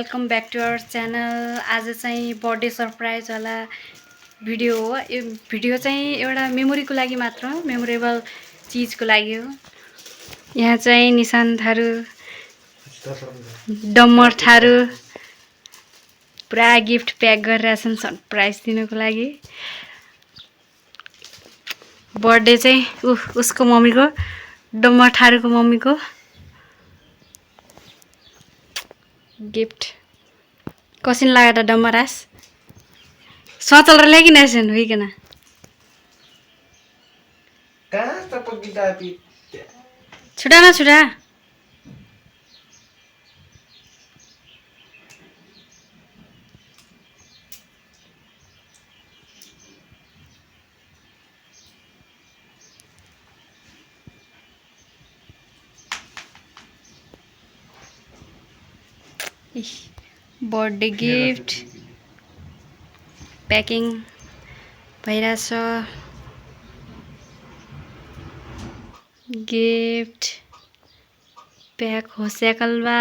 Welcome back to our channel. आज चाहिँ birthday surprise वाला भिडियो हो। यो भिडियो चाहिँ एउटा मेमोरीको लागि मात्र, मेमोरेबल चीजको लागि हो। यहाँ चाहिँ निशान थारू, डम्मर थारू पुरा गिफ्ट प्याक गरिरहेछन् सरप्राइज दिनको लागि। बर्थडे चाहिँ उसको मम्मीको, डम्मर थारूको मम्मीको गिफ्ट। कसिन लाग्यो त डम्मरास सचल र ल्याइकिन आएछन् हुइकन छुटा न छुटा। बर्थडे गिफ्ट प्याकिङ भइरहेछ। गिफ्ट प्याक होस्याकलबा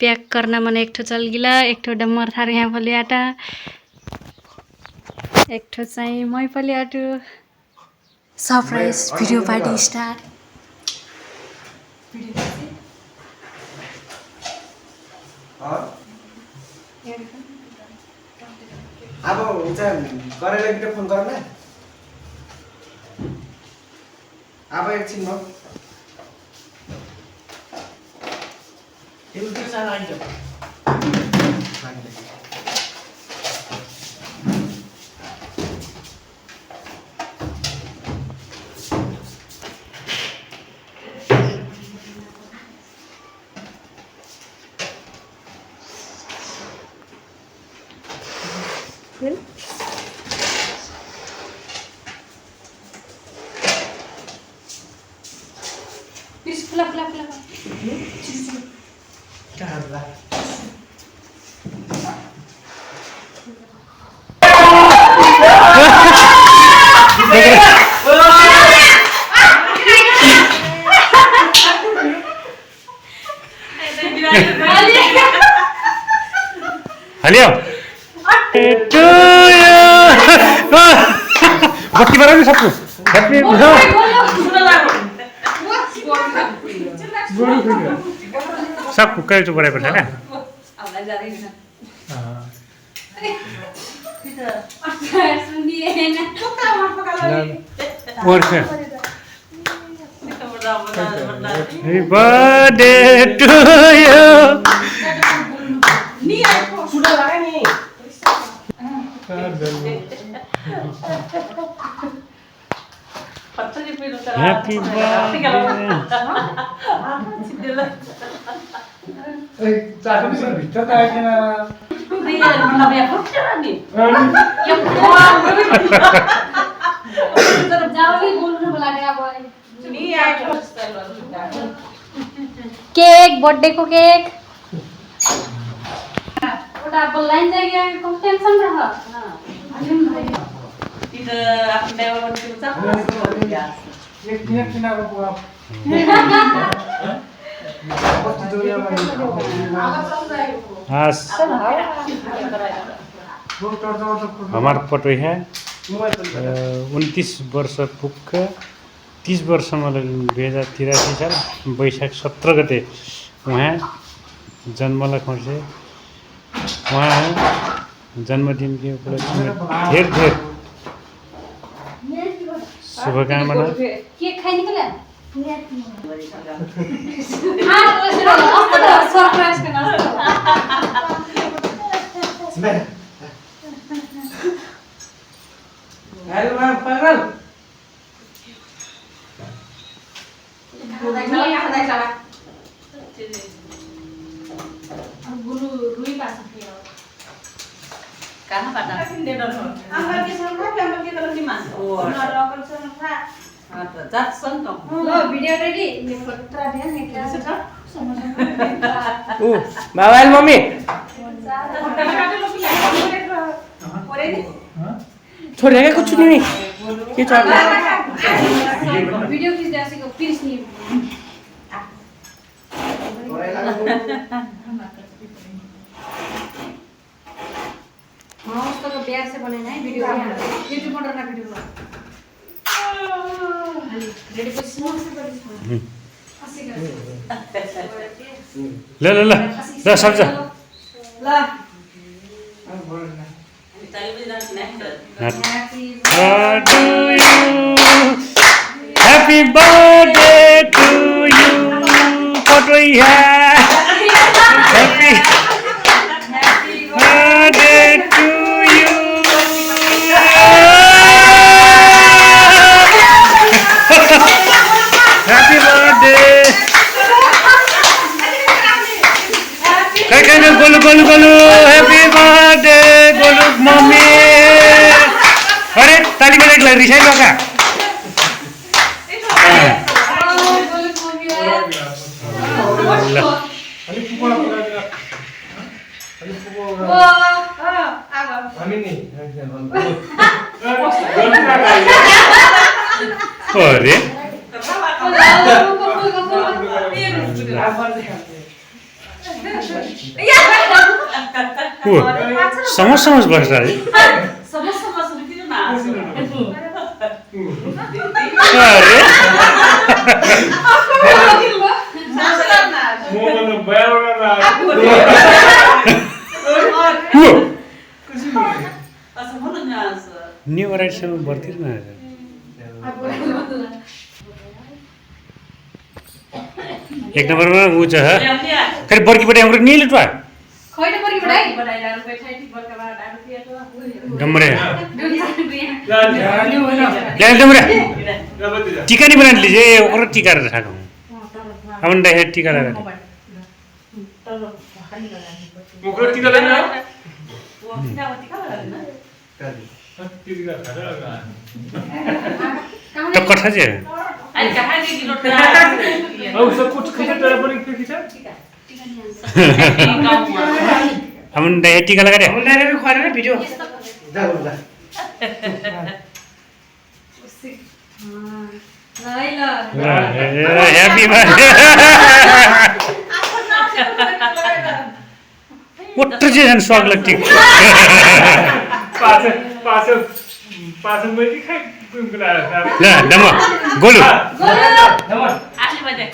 प्याक करना मन एक ठो चल गिला, एक ठो डम्मर थार यहाँ पलि आटा, एक ठो चाहिँ मै पलि आटु। Surprise video party start. अब हुन्छ गरेर भिडियो फोन गर न। अब एकछिन म तिमी त्यो सानो आइज फुला फुला फुला कहाँला हलियो बत्ती बना सबको हैप्पी सबको कहीं तो बड़ा पड़ता है ना। और क्या Happy birthday to you। Happy cake birthday को केक ओटा बोलाइन जाइए कम टेंशन रह। तिथं आपण देवा बनवून एक किनारो पुरा हमार पटो है 29 वर्ष पुग्क 30 वर्ष मलाई 2083 साल वैशाख 17 गते उहाँ जन्मलाई खुर्से। उहाँ जन्मदिनको उपलक्ष्यमा धेर धेर शुभकामना। केक खाइ निकले सरप्राइज के नास्ता हेलो मैम पागल गुरु रुई pass karena pada ambil ke dalam lima zat sentong लो भिडियो रेडी ये फोटो दिया निकला मोबाइल मम्मी छोड़ेगा कुछ नहीं ये चल वीडियो खींच दे ऐसे को प्लीज नहीं उसको प्यार से बनाना है वीडियो यूट्यूब पर डालना वीडियो रेडी पोजिसन ल ल ल ल सक्छ ल Happy birthday to you. Photo here. Happy birthday to you. Happy birthday. Kakak golu golu golu. Happy birthday golu mommy. अरे ताली बजाएको लागि रिसाइ लगा अरे समझ समझ बस्छ है न्यू वराइटीसँग बढ्थ्यो न एक नम्बरमा ऊ छ फेरि बर्कीपट्टि हाम्रो निलुटवा डम्बरे डम्बरे टीका नहीं बना लीजिए और टीका रखा हूँ अपन डे टीका लगा मुकुट टीका लगा तो कथा जे सब कुछ खिचा तेरा पर एक खिचा अपन डे टीका लगा दे हम डायरे भी खा रहे हैं वीडियो जा बोल हैप्पी बर्थडे वट्र जे जन स्वाग लगती पास पास पास में की खाई गुनगुना रहा ल दम गोलु आशी बजे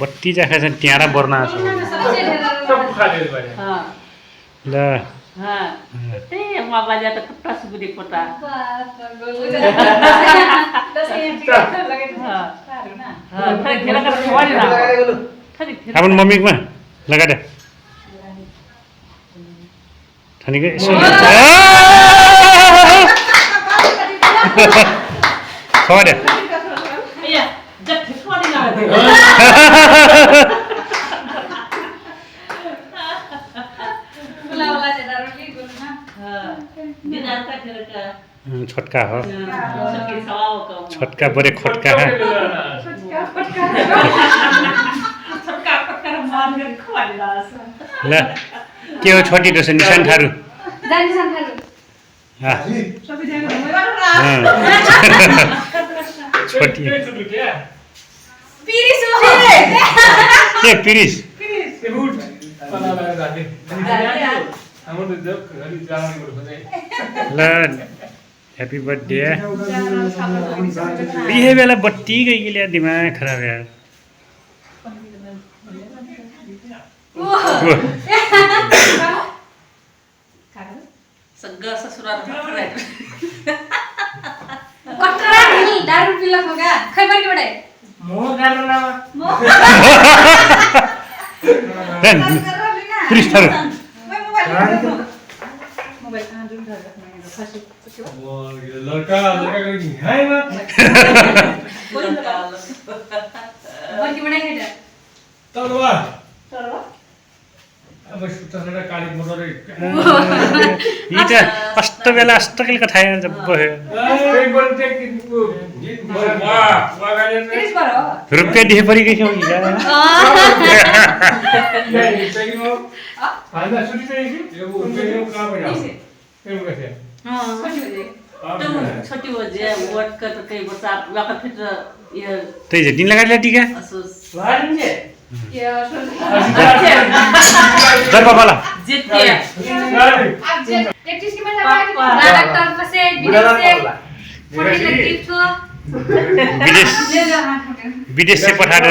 बत्ती जाखा छ ट्यारा बर्ना छ सब खा ले भाई हां ल हां ते मोबाइल त कट्टा सुबुदी कोटा हां खै खेला कर खवाली ना अपन मम्मी मा लगा दे थानी के खवा दे या जब खवाली ना छोटका हो छोटका छोटका बड़े खोटका है ल के हो छोटी दोस निशान थारू छोटी के पिरिस ल हैप्पी बर्थडे ये बेला बत्ती गई लिया दिमाग खराब यार सगळं ससुराल कटरा नि दारू पिला खगा खै पनि बडे मो गालो ना पिरिस थारू मोबाइल कहाँ जुन घर खसी वो लड़का लड़का कहीं है ना कोई निकाल बर्की बडे खेटा तलवा चलो अब सुता सड़ा काली मोटर इटा अष्ट बेला अष्टकल कथा है जब है एक बार टेक वाह वाह गाड़ी किस बार हो रुपया दिए परी गई होगी क्या नहीं सही हो फायदा सुनी चाहिए ये वो पेन का बजा पेन कैसे हां छोटी बजे वर्क कर कई बच्चा वाका फिर त्यही चाहिँ तिमीलाई गाडीलाई टिका दर बाबाला विदेश से पठाएर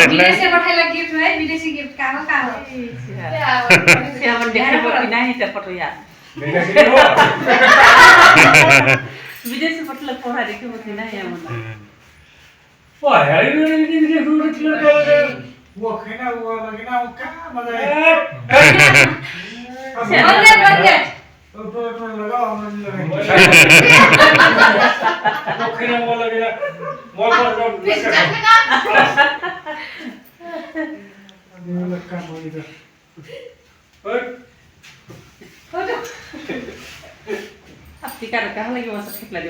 विदेशी पटल पठाएको थिएन यहाँ टिका कहाँ लगी मस्त खेत लगे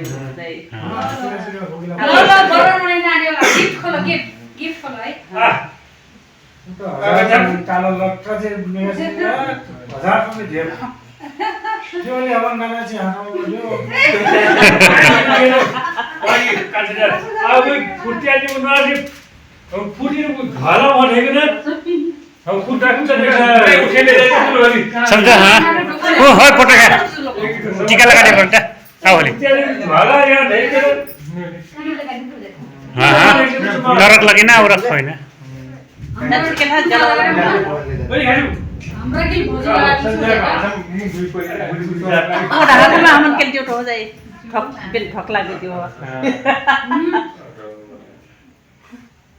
समझा हाँ ओ हो फोटो खा टीका लगाने पड़ता आओ वाली हाँ हाँ नरक लगे ना और रखो है ना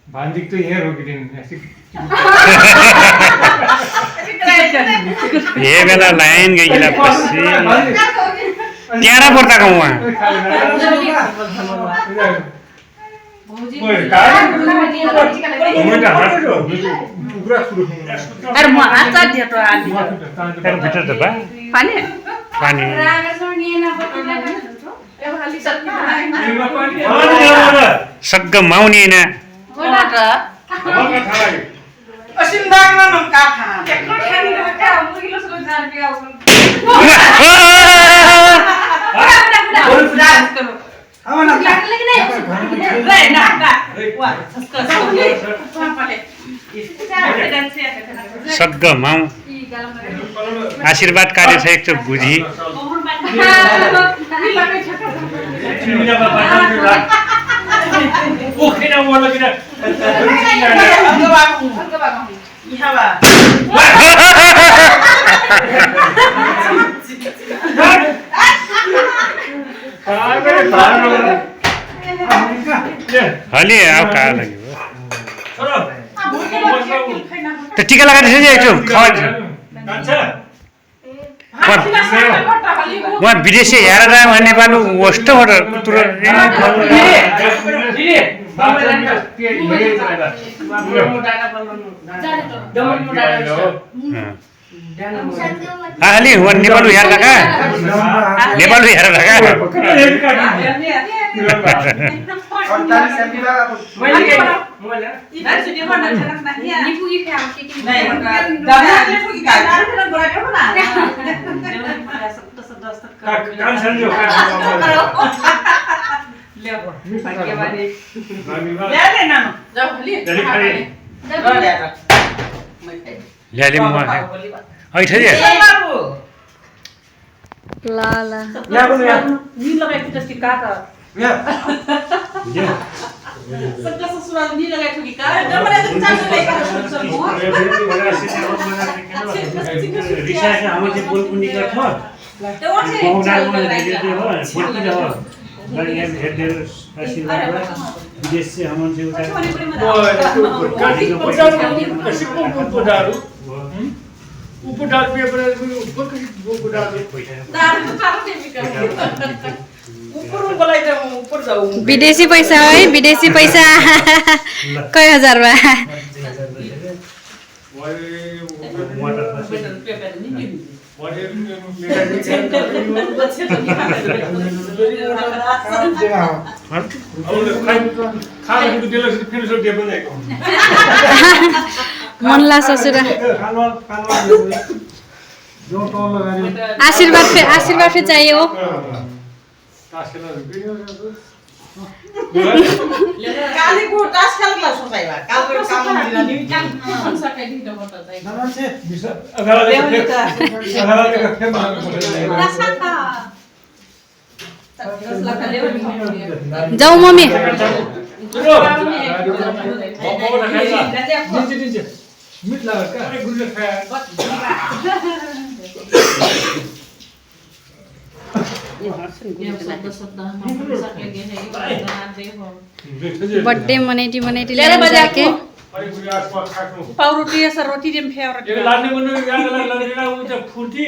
भान्जिक तो यहाँ रोकिदिनु ये बेला लाइन गई ला पसी त्यारा पर्दा का वहाँ अरे म आचार दियो तो आदि तर भित्र त बा पानी पानी सग्ग माउने ना सग्ग माउ आशीर्वाद कार्य छ एकचोट बुझी हली आओ का लगी तो टीका लगा दे एकचोट खावा वहाँ विदेशी हेरेर आयो नेपाल वस्तुबाट अलि वहाँ नेपाल हेर्दा का नेपाल हेरेर का ल्याले म ऐठे दे ला ला नि लगाएको जस्तै काट सच्चा ससुराल नि लगाएको कि काट जमले त चाचो रिसार्च हाम्रो चाहिँ बोलपुनी गर्छ विदेश से हम विदेशी पैसा है विदेशी पैसा कई हजार बा मनला ससुरा आशीर्वाद फिर चाहिए हो कालीको टास खेल्ला सोचाइबा कालको काम दिलानी काम सकाइ दिनु पर्छ चाहिँ नमान्छे जाऊ मम्मी मीठ लगा क्या अरे गुल्ले खाया बर्थडे मनाइटी ल्याएर जाके अरे गुल्ले आसपास खानु पाउरोटी यसो रोटी दिम फेवरेट ये लाने मनु गाला लड़ेगा वो तो फूटी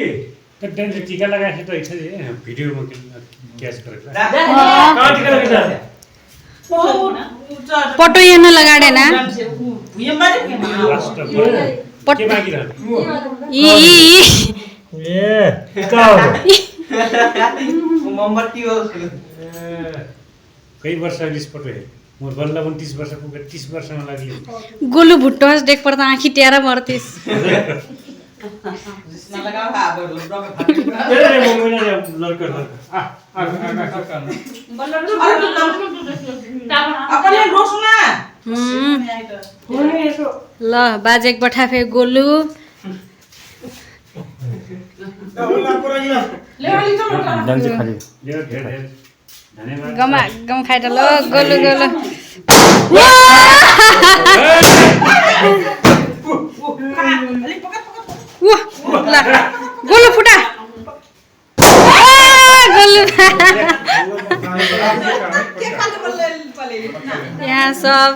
तो टेंशन टीका लगा के तो ऐसे वीडियो में कैच करेगा कहाँ टीका लगा फोटो यहाँ लगाडे ना लास्ट पट के बाकी रहा ये क्या हो मोमबत्ती हो कई वर्ष अघि फोटो है मोर बल्ल पनि 30 वर्ष पुगे 30 वर्षमा लाग्यो गोलु भुट्टोस देख पर्दा आँखी टेरा मर्तिस लगाओ अब तेरे मम्मी ने लड़का अपने रोसना ल बाजेक पठाफे गोलु यो धेरै धन्यवाद गम खाइट ल गोलु गोलु ल गोलु फुटा गोलु यहाँ सब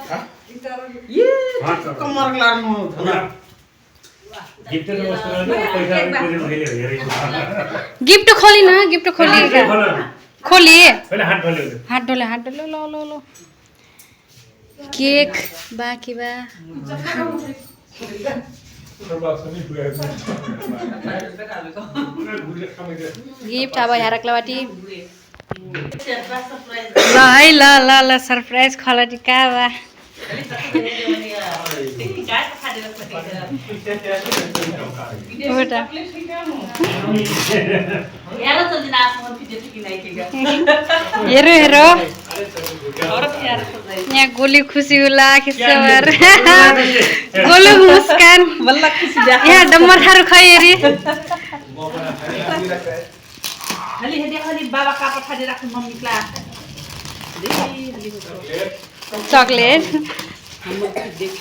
कमर लानु गिफ्ट वस्तु पैसा पनि मैले हेरेको गिफ्ट खोली न गिफ्ट खोली खोली पहिले हात ढल्यो हात डोले ल ल ल केक बाँकी बा गिफ्ट अब हेरक्लाबाटी ल है ल ल ल सरप्राइज खलटी का बा एउटा हेरो हेरो यहाँ गोली खुसी उला खिसवर गोलु मुस्कान यहाँ डम्बर थारू खै हेरी बाबा कापड खाली राख्नु मम्मी क्लास चकलेट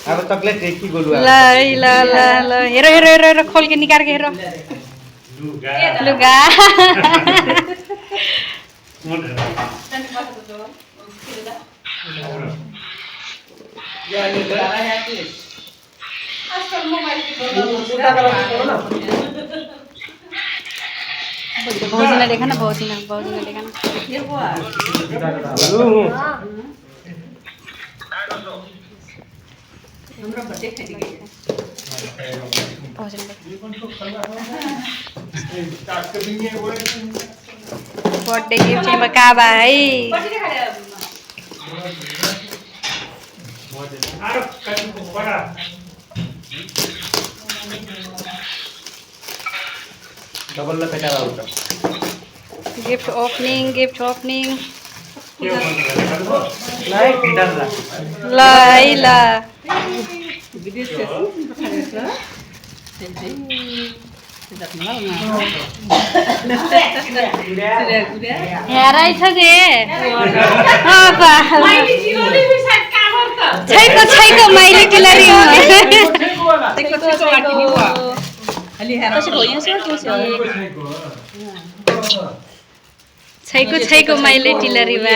अब चकलेट रेखी गोलु ल है ल ल ल हेरो हेरो हेरो हेरो खोल के निकाल के हेरो लुगा भौजीलाई देखा न भौजीलाई देखा न बर्थडे गिफ्ट चाहिँ का भाइ डबल पेटा आउँछ गिफ्ट ओपनिङ लाइक गिटार ल है ल हेराइ छ जे छैको माइली टिलरी छैको माइली टिलरी बा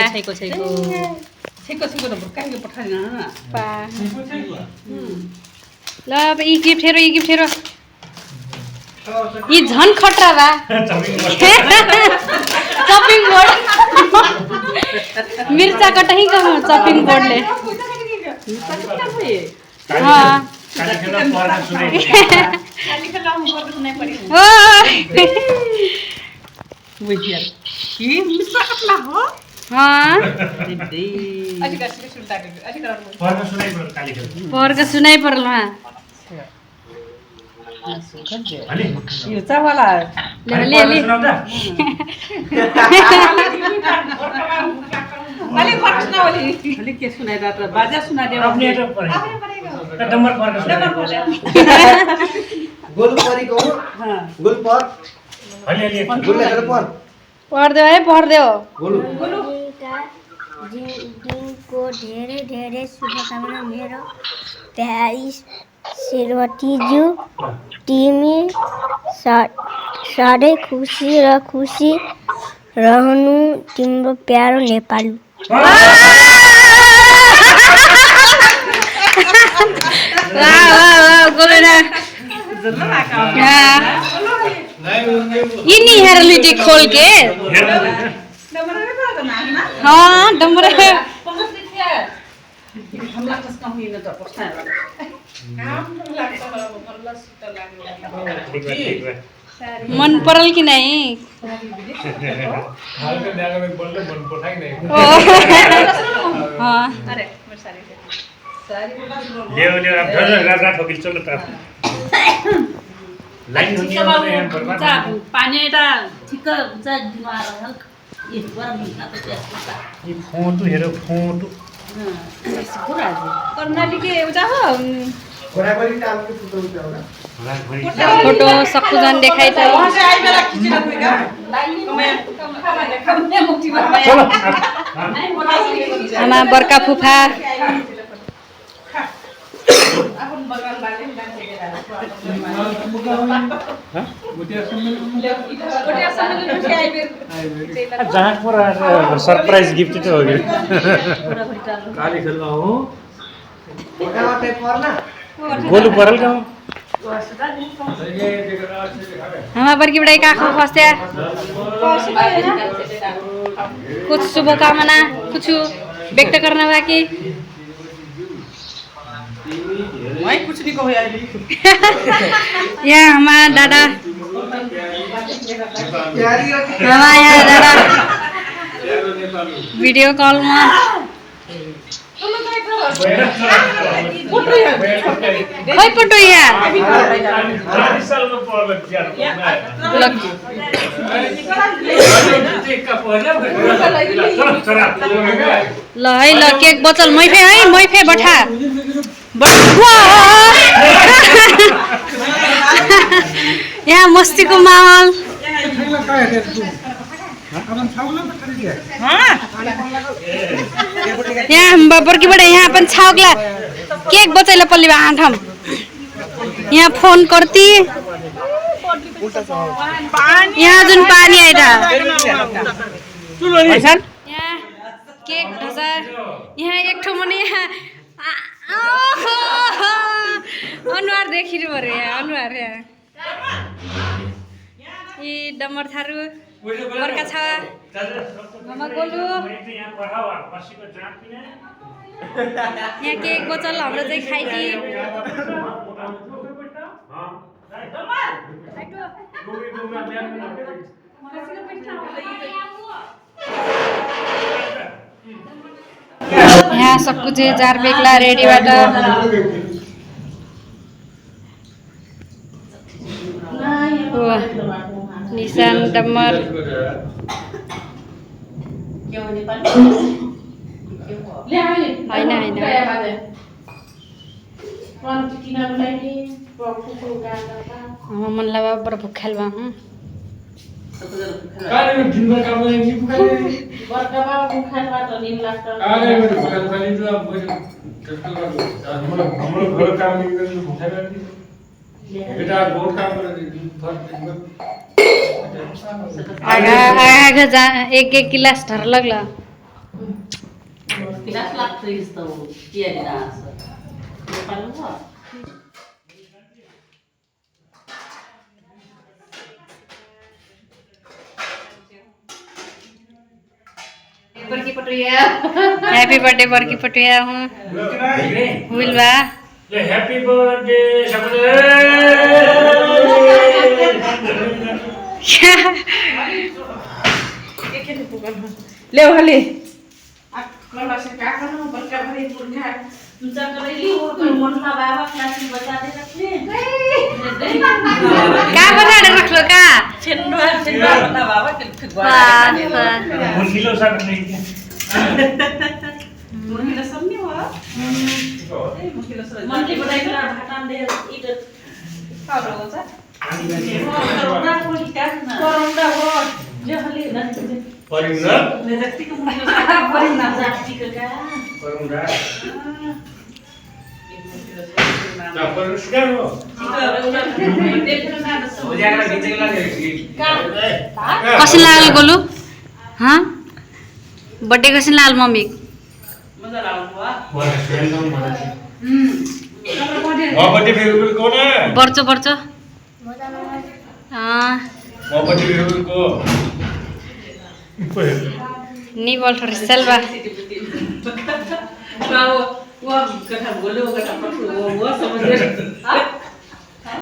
ल अब यी गिफ्ट हेरो यी झन खतरा बा चपिङ बोर्ड मिर्चा कटही का चपिङ बोर्डले पर्क सुनाइ परल अलिक फर्स्ट न ओली अलिक के सुनाइदा त बाजा सुनाइदियो अपने तो पर डम्बर पर गोलु परेको हो गोलु पर अलि गोलु लेखेर पर पढ्देऊ है पढ्देऊ गोलु दिनको धेरै धेरै शुभकामना मेरो प्यारी श्रीमतीज्यू तिमी सधैँ खुसी रहनु तिम्रो प्यारो नेपाली यिनी हेर लिटी खोल के हाँ डम्बर हमला कसका होइन त पस्ता मन परल कि नहीं हालका ड्यागमा बल्ल मन पठाइ नै हाँ अरे मेरो सारी ल्याउ ल्याउ अब धर राजा ठोकिल चल त लाइन हुने हो यहाँ बर्बाद पानी यता ठिक्क हुन्छ दिमाग हल्का ए गरम हुन्छ त त्यसको ये फोटो हेर फोटो कर्णाली के उता हो बराबरी टालको फुटो उठाउला फोटो सबैजना देखाइ त आमा बर्का फुफा जहाँ पर सरप्राइज गिफ्ट त हो गयो काली खेल्न हो मोटामोटै पर्न गोलु परल का आमा बर्की बड़ाई काखो फस्या कुछ शुभकामना कुछ व्यक्त करना बाकी मैं कुछ नहीं कहूँ यार यहाँ हमारा दादा हमारा यहाँ दादा वीडियो कॉल में खोइ पटो यहाँ ल है ल केक बचल मैफे है मैफे बठा यहाँ मस्तीको माहौल यहाँ बर्कीबाट यहाँ अपन छाउकला केक बचैला पल्लीमा आठम यहाँ फोन करती यहाँ जुन पानी आइटा यहाँ केक ढसा यहाँ एक ठो मने अनुहार देखिनु पर्यो यहाँ अनुहार यहाँ यी डम्बर थारू बर्का छ मामा गोलु यहाँ केक बोतल हाम्रो चाहिँ खाइदिए यहाँ सब कुछ जार बेग्ला रेडीबाट निशान डम्बर होइन होइन मनलाई बडा भुक्खाल भए आगा एक गिलास धर लागला गिलास लाग्छ यस्तो पियाली रास नेपालमा बर्की पटुया हैप्पी बर्थडे बर्की पटुया हूँ हुइलबा हैप्पी बर्थडे ले हले मला से का करनु बड़का भरी पुरखा तुमचा करैली हो मनला बाबा क्लास में बचा दे रखले का बनाएर राख्लो का छेन्डुवा बता बाबा के मुर्गिलो सा नहीं मुर्गीला सम्झ्यो हो ए मुर्गीला सम्झ्यो मन्त्री बनाइकला भाटान दे इट पाउडर हुन्छ कोरोना को लिकान कोरोना हो जो हले न परिमुना ने जति को मुर्गीला परिना जाति का परिमुना ना परिस्कार हो कसरी लाग्यो गोलु हाँ बर्थडे कसरी लाग्यो मम्मी मजा लाग्यो वाला सेलम मला हो बर्थडे फेरि को ना बर्छ बर्छ बर्थडे फेरि को नि बोल्छ सेल्वा वो कथा बोलो कथा पटो वो समझ